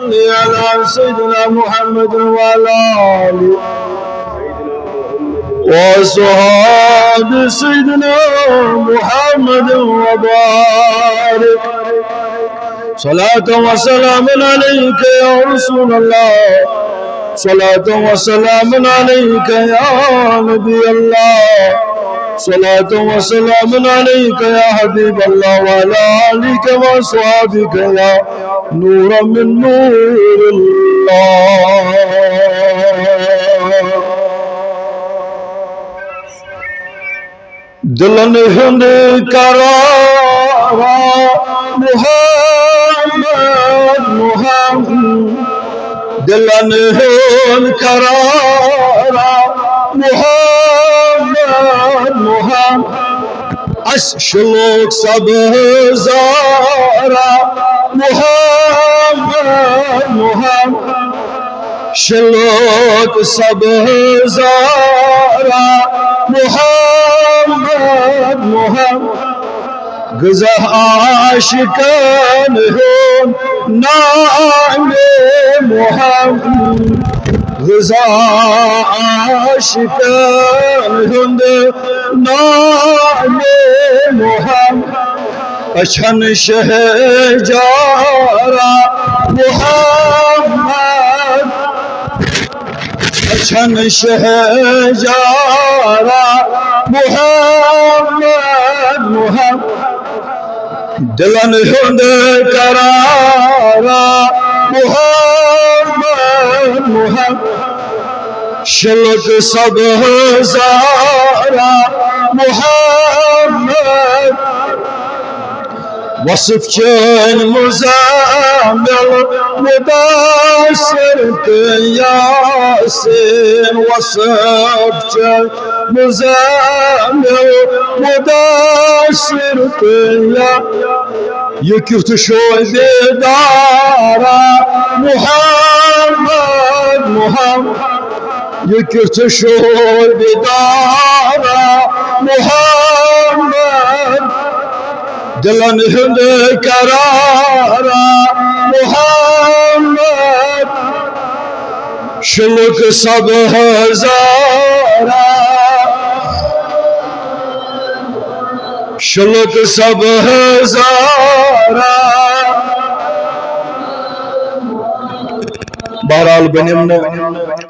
صل على سيدنا محمد وعلى آله وصحاب سيدنا محمد وبارك صلاة وسلام عليك يا رسول الله صلاة وسلام عليك يا نبي الله صلاة وسلام عليك يا حبيب الله وعلى آلك وصحابك يا نور من نور الله दिलन हिंद करारा मुहम्मद मुहम्मद दिलन हिंद करारा मुहम्मद मुहम्मद अशलोक सब जारा मुहम्मद मुहम्मद शलोक सब जारा मुहम्मद मुहम्मद गज़ा आशिकान हो नाम मुहम्मद गज़ा आशिकान हुंद नाम मुहम्मद अछन शहजारा मुहम्मद अछन शहजारा मुहम्मद मुहम्मद दिलन हुंद करारा मुहम्मद मुहम्मद शलक सब जारा मुहम्मद वसफ चैन मुज़म्मिल मुदासिर यासीन वसफ चैन मुज़म्मिल मुदासिर ये क्यों शोय बेदारा मुहम्मद मुहम्मद ये क्यों शोय बेदारा मुहम्मद दिलन हिंद करारा मुहम्मद शलक सब हजारा शलक सब हजारा बहरहाल बनिम